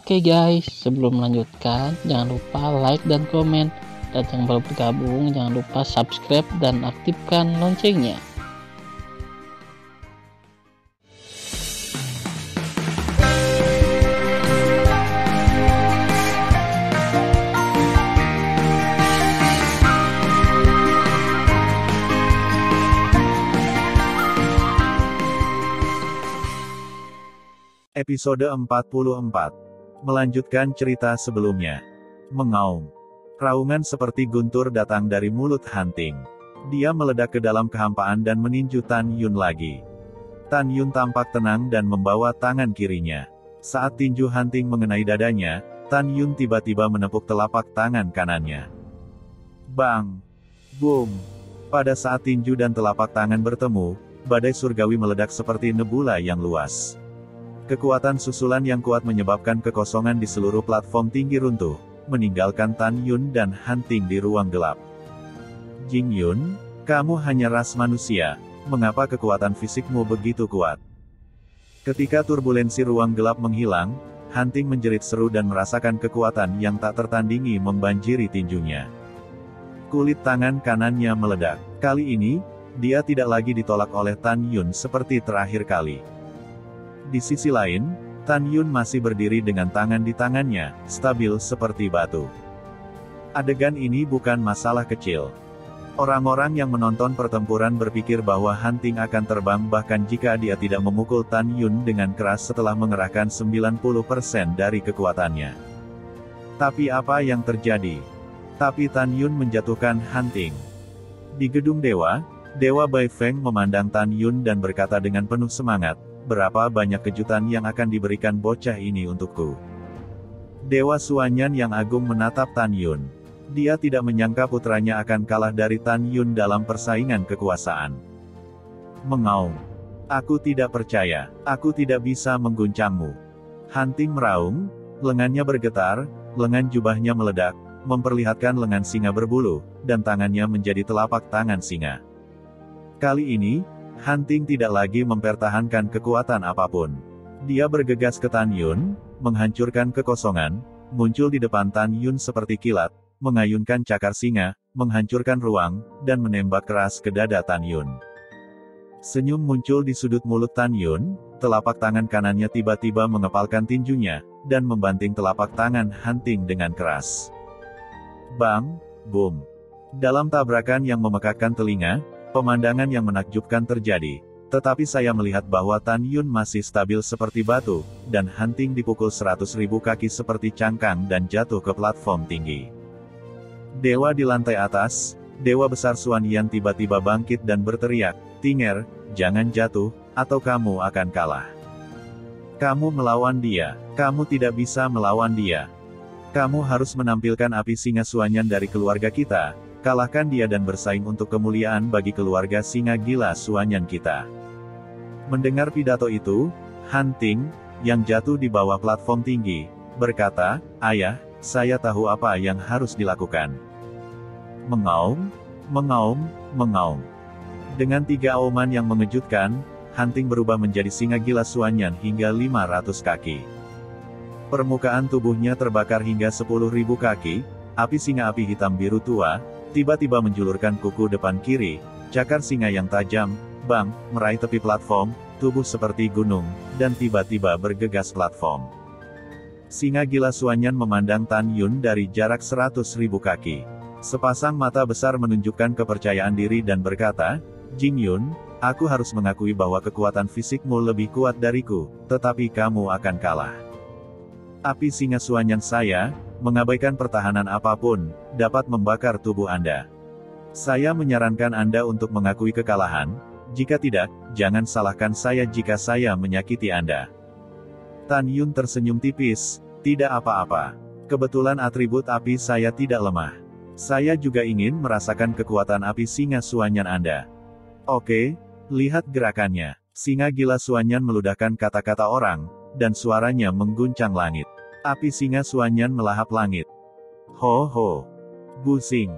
Oke guys, sebelum melanjutkan, jangan lupa like dan komen. Dan yang baru bergabung, jangan lupa subscribe dan aktifkan loncengnya. Episode 44. Melanjutkan cerita sebelumnya. Mengaum. Raungan seperti guntur datang dari mulut Hunting. Dia meledak ke dalam kehampaan dan meninju Tan Yun lagi. Tan Yun tampak tenang dan membawa tangan kirinya. Saat tinju Hunting mengenai dadanya, Tan Yun tiba-tiba menepuk telapak tangan kanannya. Bang! Boom! Pada saat tinju dan telapak tangan bertemu, badai surgawi meledak seperti nebula yang luas. Kekuatan susulan yang kuat menyebabkan kekosongan di seluruh platform tinggi runtuh, meninggalkan Tan Yun dan Hunting di ruang gelap. Jing Yun, kamu hanya ras manusia, mengapa kekuatan fisikmu begitu kuat? Ketika turbulensi ruang gelap menghilang, Hunting menjerit seru dan merasakan kekuatan yang tak tertandingi membanjiri tinjunya. Kulit tangan kanannya meledak. Kali ini, dia tidak lagi ditolak oleh Tan Yun seperti terakhir kali. Di sisi lain, Tan Yun masih berdiri dengan tangan di tangannya, stabil seperti batu. Adegan ini bukan masalah kecil. Orang-orang yang menonton pertempuran berpikir bahwa Hunting akan terbang bahkan jika dia tidak memukul Tan Yun dengan keras setelah mengerahkan 90% dari kekuatannya. Tapi apa yang terjadi? Tapi Tan Yun menjatuhkan Hunting. Di gedung Dewa, Dewa Bai Feng memandang Tan Yun dan berkata dengan penuh semangat, berapa banyak kejutan yang akan diberikan bocah ini untukku. Dewa Suanyan yang agung menatap Tan Yun. Dia tidak menyangka putranya akan kalah dari Tan Yun dalam persaingan kekuasaan. Mengaum. Aku tidak percaya, aku tidak bisa mengguncangmu. Hunting meraung, lengannya bergetar, lengan jubahnya meledak, memperlihatkan lengan singa berbulu, dan tangannya menjadi telapak tangan singa. Kali ini, Hunting tidak lagi mempertahankan kekuatan apapun. Dia bergegas ke Tan Yun, menghancurkan kekosongan, muncul di depan Tan Yun seperti kilat, mengayunkan cakar singa, menghancurkan ruang, dan menembak keras ke dada Tan Yun. Senyum muncul di sudut mulut Tan Yun, telapak tangan kanannya tiba-tiba mengepalkan tinjunya, dan membanting telapak tangan Hunting dengan keras. Bang! Boom! Dalam tabrakan yang memekakkan telinga, pemandangan yang menakjubkan terjadi, tetapi saya melihat bahwa Tan Yun masih stabil seperti batu, dan Hunting dipukul 100.000 kaki seperti cangkang dan jatuh ke platform tinggi. Dewa di lantai atas, Dewa Besar Suanyan tiba-tiba bangkit dan berteriak, Tinger, jangan jatuh, atau kamu akan kalah. Kamu melawan dia, kamu tidak bisa melawan dia. Kamu harus menampilkan api singa Suanyan dari keluarga kita. Kalahkan dia dan bersaing untuk kemuliaan bagi keluarga singa gila Suanyan kita. Mendengar pidato itu, Hunting, yang jatuh di bawah platform tinggi, berkata, Ayah, saya tahu apa yang harus dilakukan. Mengaum, mengaum, mengaum. Dengan 3 auman yang mengejutkan, Hunting berubah menjadi singa gila Suanyan hingga 500 kaki. Permukaan tubuhnya terbakar hingga 10.000 kaki, api singa api hitam biru tua, tiba-tiba menjulurkan kuku depan kiri, cakar singa yang tajam, bang, meraih tepi platform, tubuh seperti gunung, dan tiba-tiba bergegas platform. Singa gila Suanyan memandang Tan Yun dari jarak 100.000 kaki. Sepasang mata besar menunjukkan kepercayaan diri dan berkata, Jing Yun, aku harus mengakui bahwa kekuatan fisikmu lebih kuat dariku, tetapi kamu akan kalah. Api singa Suanyan saya, mengabaikan pertahanan apapun, dapat membakar tubuh Anda. Saya menyarankan Anda untuk mengakui kekalahan, jika tidak, jangan salahkan saya jika saya menyakiti Anda. Tan Yun tersenyum tipis, tidak apa-apa. Kebetulan atribut api saya tidak lemah. Saya juga ingin merasakan kekuatan api singa Suanyan Anda. Oke, lihat gerakannya. Singa gila Suanyan meludahkan kata-kata orang, dan suaranya mengguncang langit. Api singa Suanyan melahap langit. Ho ho. Busing.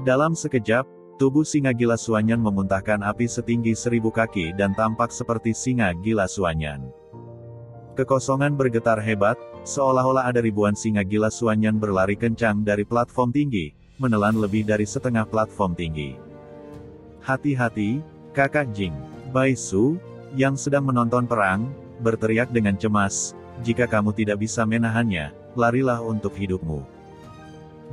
Dalam sekejap, tubuh singa gila Suanyan memuntahkan api setinggi 1000 kaki dan tampak seperti singa gila Suanyan. Kekosongan bergetar hebat, Seolah-olah ada ribuan singa gila Suanyan berlari kencang dari platform tinggi, menelan lebih dari setengah platform tinggi. Hati-hati, kakak Jing. Bai Su, yang sedang menonton perang, berteriak dengan cemas, jika kamu tidak bisa menahannya, larilah untuk hidupmu.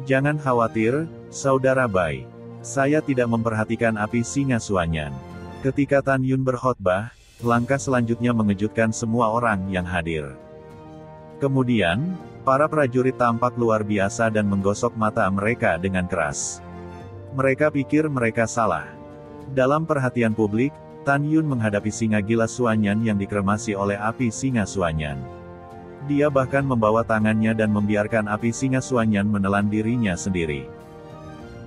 Jangan khawatir, saudara Bai. Saya tidak memperhatikan api singa Suanyan. Ketika Tan Yun berkhotbah, langkah selanjutnya mengejutkan semua orang yang hadir. Kemudian, para prajurit tampak luar biasa dan menggosok mata mereka dengan keras. Mereka pikir mereka salah. Dalam perhatian publik, Tan Yun menghadapi singa gila Suanyan yang dikremasi oleh api singa Suanyan. Dia bahkan membawa tangannya dan membiarkan api singa Suanyan menelan dirinya sendiri.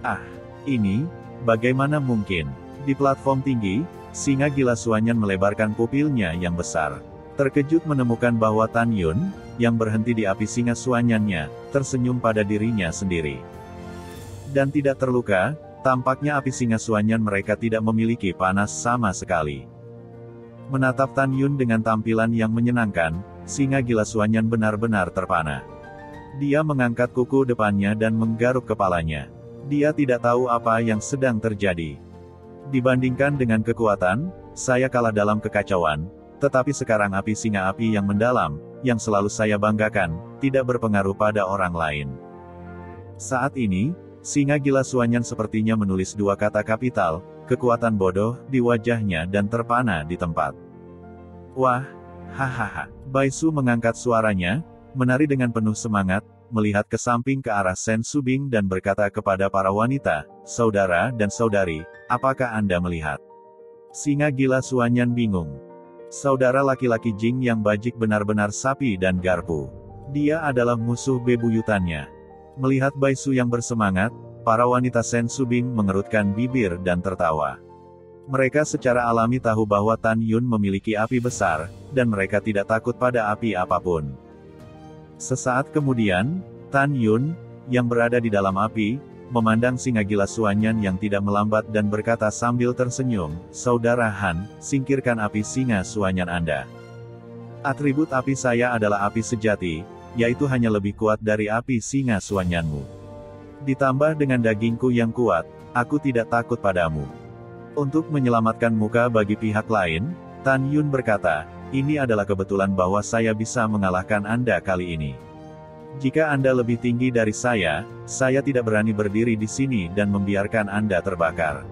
Ah, ini, bagaimana mungkin? Di platform tinggi, singa gila Suanyan melebarkan pupilnya yang besar. Terkejut menemukan bahwa Tan Yun, yang berhenti di api singa Suanyannya, tersenyum pada dirinya sendiri. Dan tidak terluka, tampaknya api singa Suanyan mereka tidak memiliki panas sama sekali. Menatap Tan Yun dengan tampilan yang menyenangkan, singa gila Suanyan benar-benar terpana. Dia mengangkat kuku depannya dan menggaruk kepalanya. Dia tidak tahu apa yang sedang terjadi. Dibandingkan dengan kekuatan, saya kalah dalam kekacauan, tetapi sekarang api singa api yang mendalam, yang selalu saya banggakan, tidak berpengaruh pada orang lain. Saat ini, singa gila Suanyan sepertinya menulis dua kata kapital, kekuatan bodoh, di wajahnya dan terpana di tempat. Wah, hahaha. Bai Su mengangkat suaranya, menari dengan penuh semangat, melihat ke samping ke arah Sen Subing dan berkata kepada para wanita, saudara dan saudari, apakah Anda melihat? Singa gila Suanyan bingung. Saudara laki-laki Jing yang bajik benar-benar sapi dan garpu. Dia adalah musuh bebuyutannya. Melihat Bai Su yang bersemangat, para wanita Sen Subing mengerutkan bibir dan tertawa. Mereka secara alami tahu bahwa Tan Yun memiliki api besar, dan mereka tidak takut pada api apapun. Sesaat kemudian, Tan Yun, yang berada di dalam api, memandang singa gila Suanyan yang tidak melambat dan berkata sambil tersenyum, saudara Han, singkirkan api singa Suanyan Anda. Atribut api saya adalah api sejati, yaitu hanya lebih kuat dari api singa Suanyanmu. Ditambah dengan dagingku yang kuat, aku tidak takut padamu. Untuk menyelamatkan muka bagi pihak lain, Tan Yun berkata, ini adalah kebetulan bahwa saya bisa mengalahkan Anda kali ini. Jika Anda lebih tinggi dari saya tidak berani berdiri di sini dan membiarkan Anda terbakar.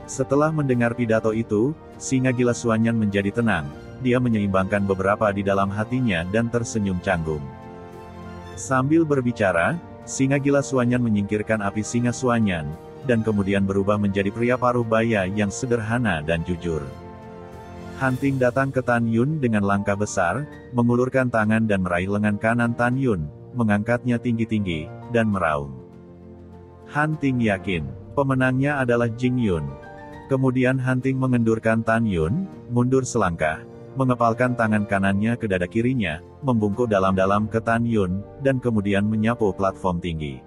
Setelah mendengar pidato itu, singa gila Suanyan menjadi tenang, dia menyeimbangkan beberapa di dalam hatinya dan tersenyum canggung. Sambil berbicara, singa gila Suanyan menyingkirkan api singa Suanyan, dan kemudian berubah menjadi pria paruh baya yang sederhana dan jujur. Hanting datang ke Tan Yun dengan langkah besar, mengulurkan tangan dan meraih lengan kanan Tan Yun, mengangkatnya tinggi-tinggi, dan meraung. Hanting yakin, pemenangnya adalah Jing Yun. Kemudian Hanting mengendurkan Tan Yun, mundur selangkah, mengepalkan tangan kanannya ke dada kirinya, membungkuk dalam-dalam ke Tan Yun, dan kemudian menyapu platform tinggi.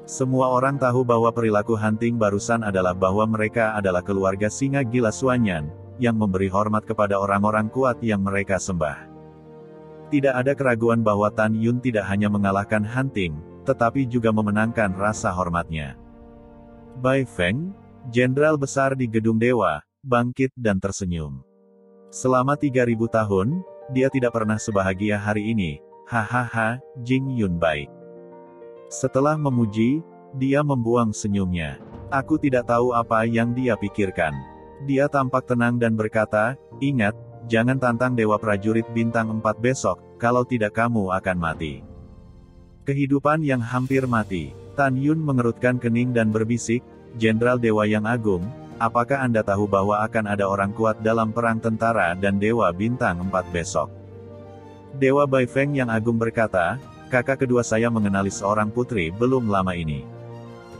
Semua orang tahu bahwa perilaku Hanting barusan adalah bahwa mereka adalah keluarga singa gila Suanyan, yang memberi hormat kepada orang-orang kuat yang mereka sembah. Tidak ada keraguan bahwa Tan Yun tidak hanya mengalahkan Hanting, tetapi juga memenangkan rasa hormatnya. Bai Feng, jenderal besar di Gedung Dewa, bangkit dan tersenyum. Selama 3000 tahun, dia tidak pernah sebahagia hari ini, hahaha, Jing Yun baik. Setelah memuji, dia membuang senyumnya. Aku tidak tahu apa yang dia pikirkan. Dia tampak tenang dan berkata, ingat, jangan tantang Dewa Prajurit Bintang 4 besok, kalau tidak kamu akan mati. Kehidupan yang hampir mati. Tan Yun mengerutkan kening dan berbisik, Jenderal Dewa yang Agung, apakah Anda tahu bahwa akan ada orang kuat dalam perang tentara dan Dewa Bintang 4 besok? Dewa Bai Feng yang Agung berkata, kakak kedua saya mengenali seorang putri belum lama ini.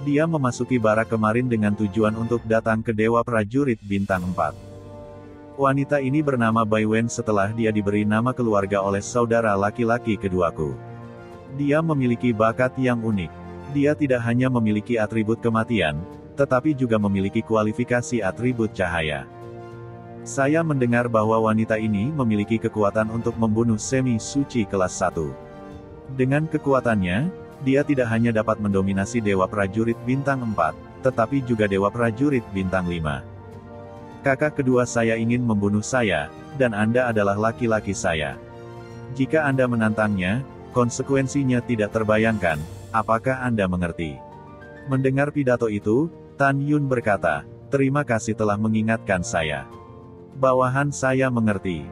Dia memasuki barak kemarin dengan tujuan untuk datang ke Dewa Prajurit Bintang 4. Wanita ini bernama Bai Wen setelah dia diberi nama keluarga oleh saudara laki-laki keduaku. Dia memiliki bakat yang unik. Dia tidak hanya memiliki atribut kematian, tetapi juga memiliki kualifikasi atribut cahaya. Saya mendengar bahwa wanita ini memiliki kekuatan untuk membunuh semi-suci kelas 1. Dengan kekuatannya, dia tidak hanya dapat mendominasi Dewa Prajurit Bintang 4, tetapi juga Dewa Prajurit Bintang 5. Kakak kedua saya ingin membunuh saya, dan Anda adalah laki-laki saya. Jika Anda menantangnya, konsekuensinya tidak terbayangkan, apakah Anda mengerti? Mendengar pidato itu, Tan Yun berkata, "Terima kasih telah mengingatkan saya. Bawahan saya mengerti."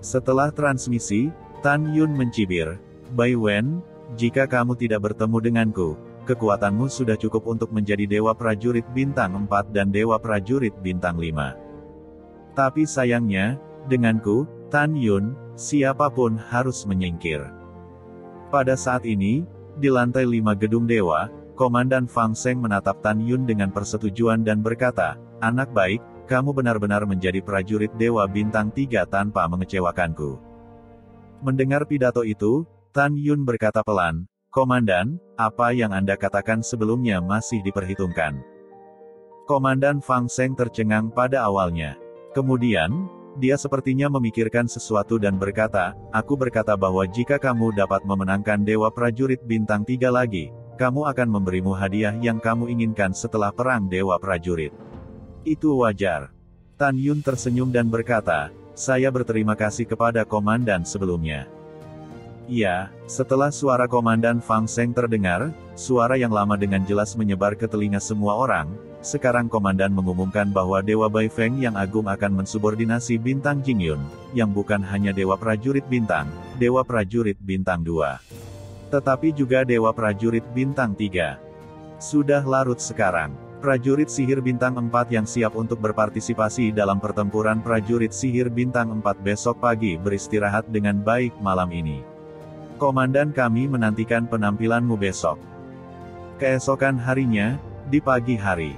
Setelah transmisi, Tan Yun mencibir, "Bai Wen, jika kamu tidak bertemu denganku, kekuatanmu sudah cukup untuk menjadi Dewa Prajurit Bintang 4 dan Dewa Prajurit Bintang 5. Tapi sayangnya, denganku, Tan Yun, siapapun harus menyingkir." Pada saat ini, di lantai 5 gedung Dewa, Komandan Fang Seng menatap Tan Yun dengan persetujuan dan berkata, "Anak baik, kamu benar-benar menjadi prajurit Dewa Bintang 3 tanpa mengecewakanku." Mendengar pidato itu, Tan Yun berkata pelan, "Komandan, apa yang Anda katakan sebelumnya masih diperhitungkan." Komandan Fang Seng tercengang pada awalnya. Kemudian, dia sepertinya memikirkan sesuatu dan berkata, "Aku berkata bahwa jika kamu dapat memenangkan Dewa Prajurit Bintang 3 lagi, kamu akan memberimu hadiah yang kamu inginkan setelah Perang Dewa Prajurit. Itu wajar." Tan Yun tersenyum dan berkata, "Saya berterima kasih kepada komandan sebelumnya." Ya, setelah suara Komandan Fang Seng terdengar, suara yang lama dengan jelas menyebar ke telinga semua orang. Sekarang komandan mengumumkan bahwa Dewa Bai Feng yang agung akan mensubordinasi Bintang Jingyun, yang bukan hanya Dewa Prajurit Bintang, Dewa Prajurit Bintang 2. Tetapi juga Dewa Prajurit Bintang 3. Sudah larut sekarang. Prajurit sihir Bintang 4 yang siap untuk berpartisipasi dalam pertempuran prajurit sihir Bintang 4 besok pagi beristirahat dengan baik malam ini. Komandan, kami menantikan penampilanmu besok. Keesokan harinya, di pagi hari.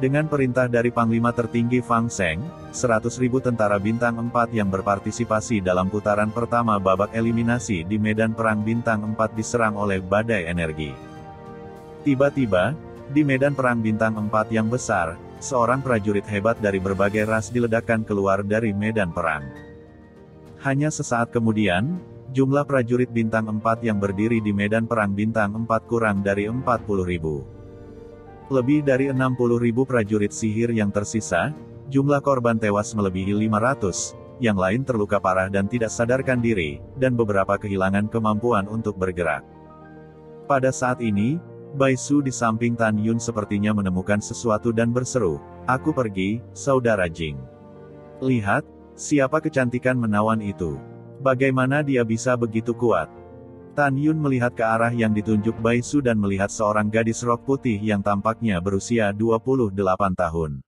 Dengan perintah dari Panglima tertinggi Fang Seng, 100.000 tentara Bintang 4 yang berpartisipasi dalam putaran pertama babak eliminasi di medan perang Bintang 4 diserang oleh badai energi. Tiba-tiba, di medan perang Bintang 4 yang besar, seorang prajurit hebat dari berbagai ras diledakkan keluar dari medan perang. Hanya sesaat kemudian, jumlah prajurit Bintang 4 yang berdiri di medan perang Bintang 4 kurang dari 40.000. Lebih dari 60.000 prajurit sihir yang tersisa, jumlah korban tewas melebihi 500, yang lain terluka parah dan tidak sadarkan diri, dan beberapa kehilangan kemampuan untuk bergerak. Pada saat ini, Bai Su di samping Tan Yun sepertinya menemukan sesuatu dan berseru, "Aku pergi, Saudara Jing. Lihat, siapa kecantikan menawan itu. Bagaimana dia bisa begitu kuat?" Tan Yun melihat ke arah yang ditunjuk Bai Su dan melihat seorang gadis rok putih yang tampaknya berusia 28 tahun.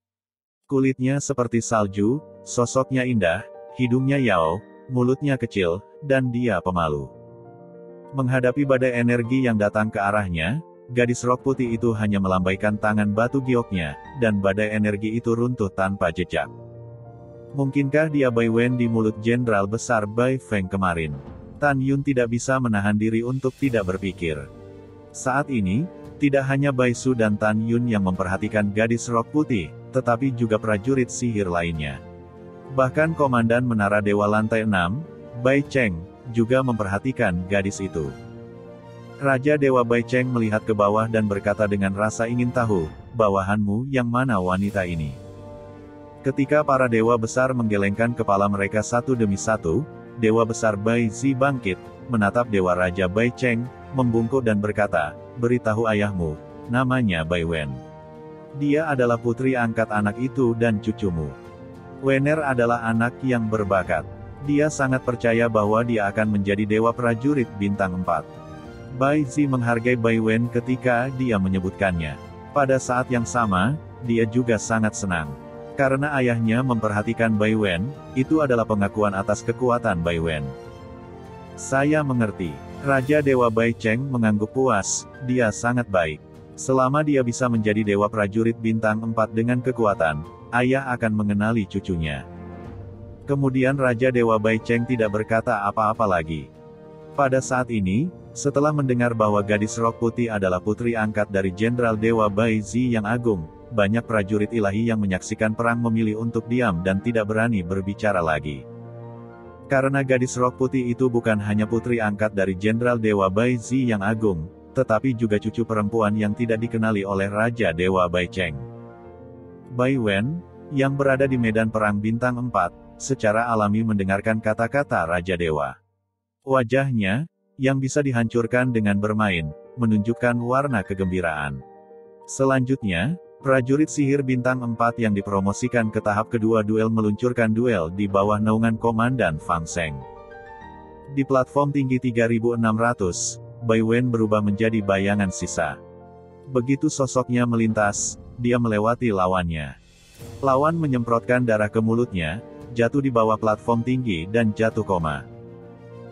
Kulitnya seperti salju, sosoknya indah, hidungnya yao, mulutnya kecil, dan dia pemalu. Menghadapi badai energi yang datang ke arahnya, gadis rok putih itu hanya melambaikan tangan batu gioknya, dan badai energi itu runtuh tanpa jejak. Mungkinkah dia Bai Wen di mulut Jenderal Besar Bai Feng kemarin? Tan Yun tidak bisa menahan diri untuk tidak berpikir. Saat ini, tidak hanya Bai Su dan Tan Yun yang memperhatikan gadis rok putih, tetapi juga prajurit sihir lainnya. Bahkan Komandan Menara Dewa Lantai 6, Bai Cheng, juga memperhatikan gadis itu. Raja Dewa Bai Cheng melihat ke bawah dan berkata dengan rasa ingin tahu, "Bawahanmu yang mana wanita ini?" Ketika para dewa besar menggelengkan kepala mereka satu demi satu, Dewa Besar Bai Zi bangkit, menatap Dewa Raja Bai Cheng, membungkuk dan berkata, "Beritahu ayahmu, namanya Bai Wen. Dia adalah putri angkat anak itu dan cucumu. Wener adalah anak yang berbakat. Dia sangat percaya bahwa dia akan menjadi Dewa Prajurit Bintang 4. Bai Zi menghargai Bai Wen ketika dia menyebutkannya. Pada saat yang sama, dia juga sangat senang. Karena ayahnya memperhatikan Bai Wen, itu adalah pengakuan atas kekuatan Bai Wen. Saya mengerti. Raja Dewa Bai Cheng mengangguk puas, dia sangat baik. Selama dia bisa menjadi Dewa Prajurit Bintang 4 dengan kekuatan, ayah akan mengenali cucunya. Kemudian Raja Dewa Bai Cheng tidak berkata apa-apa lagi. Pada saat ini, setelah mendengar bahwa gadis rok putih adalah putri angkat dari Jenderal Dewa Bai Zi yang agung, banyak prajurit ilahi yang menyaksikan perang memilih untuk diam dan tidak berani berbicara lagi. Karena gadis rok putih itu bukan hanya putri angkat dari Jenderal Dewa Bai Zi yang agung, tetapi juga cucu perempuan yang tidak dikenali oleh Raja Dewa Bai Cheng. Bai Wen, yang berada di medan perang bintang 4, secara alami mendengarkan kata-kata Raja Dewa. Wajahnya, yang bisa dihancurkan dengan bermain, menunjukkan warna kegembiraan. Selanjutnya, prajurit sihir bintang 4 yang dipromosikan ke tahap kedua duel meluncurkan duel di bawah naungan Komandan Fang Seng. Di platform tinggi 3600, Bai Wen berubah menjadi bayangan sisa. Begitu sosoknya melintas, dia melewati lawannya. Lawan menyemprotkan darah ke mulutnya, jatuh di bawah platform tinggi dan jatuh koma.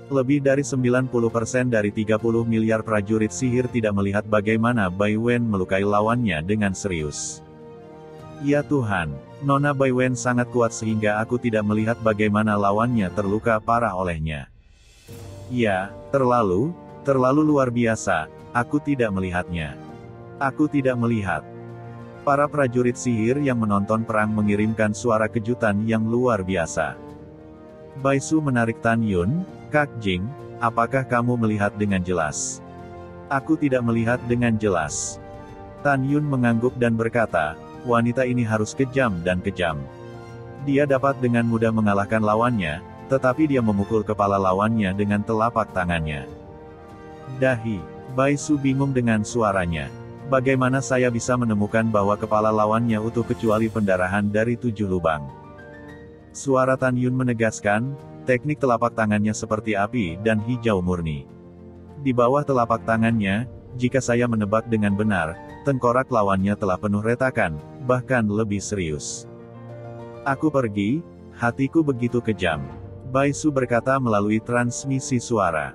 Lebih dari 90% dari 30 miliar prajurit sihir tidak melihat bagaimana Bai Wen melukai lawannya dengan serius. Ya Tuhan, Nona Bai Wen sangat kuat sehingga aku tidak melihat bagaimana lawannya terluka parah olehnya. Ya, terlalu luar biasa, aku tidak melihatnya. Aku tidak melihat. Para prajurit sihir yang menonton perang mengirimkan suara kejutan yang luar biasa. Bai Su menarik Tan Yun. Kak Jing, apakah kamu melihat dengan jelas? Aku tidak melihat dengan jelas. Tan Yun mengangguk dan berkata, wanita ini harus kejam dan kejam. Dia dapat dengan mudah mengalahkan lawannya, tetapi dia memukul kepala lawannya dengan telapak tangannya. Dahi, Bai Su bingung dengan suaranya. Bagaimana saya bisa menemukan bahwa kepala lawannya utuh kecuali pendarahan dari 7 lubang? Suara Tan Yun menegaskan, teknik telapak tangannya seperti api dan hijau murni. Di bawah telapak tangannya, jika saya menebak dengan benar, tengkorak lawannya telah penuh retakan, bahkan lebih serius. Aku pergi, hatiku begitu kejam. Bai Su berkata melalui transmisi suara.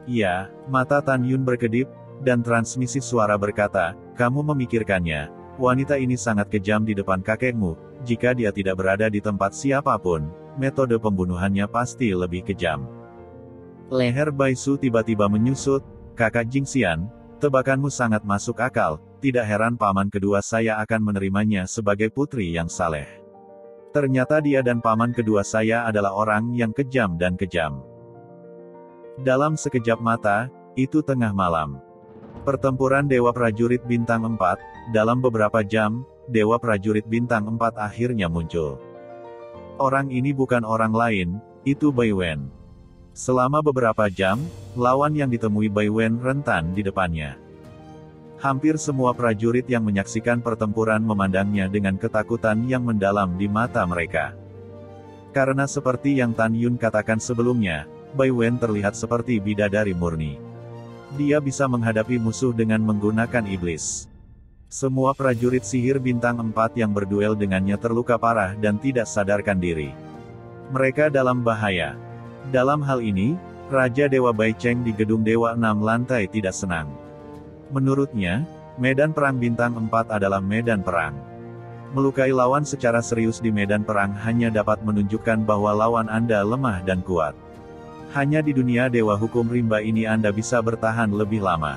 Ya, mata Tan Yun berkedip, dan transmisi suara berkata, kamu memikirkannya, wanita ini sangat kejam di depan kakekmu, jika dia tidak berada di tempat siapapun, metode pembunuhannya pasti lebih kejam. Leher Bai Su tiba-tiba menyusut, kakak Jingxian, tebakanmu sangat masuk akal, tidak heran paman kedua saya akan menerimanya sebagai putri yang saleh. Ternyata dia dan paman kedua saya adalah orang yang kejam dan kejam. Dalam sekejap mata, itu tengah malam. Pertempuran Dewa Prajurit Bintang 4, dalam beberapa jam, Dewa Prajurit Bintang 4 akhirnya muncul. Orang ini bukan orang lain, itu Bai Wen. Selama beberapa jam, lawan yang ditemui Bai Wen rentan di depannya. Hampir semua prajurit yang menyaksikan pertempuran memandangnya dengan ketakutan yang mendalam di mata mereka. Karena seperti yang Tan Yun katakan sebelumnya, Bai Wen terlihat seperti bidadari murni. Dia bisa menghadapi musuh dengan menggunakan iblis. Semua prajurit sihir bintang 4 yang berduel dengannya terluka parah dan tidak sadarkan diri. Mereka dalam bahaya. Dalam hal ini, Raja Dewa Bai Cheng di gedung Dewa 6 lantai tidak senang. Menurutnya, medan perang bintang 4 adalah medan perang. Melukai lawan secara serius di medan perang hanya dapat menunjukkan bahwa lawan Anda lemah dan kuat. Hanya di dunia Dewa Hukum Rimba ini Anda bisa bertahan lebih lama.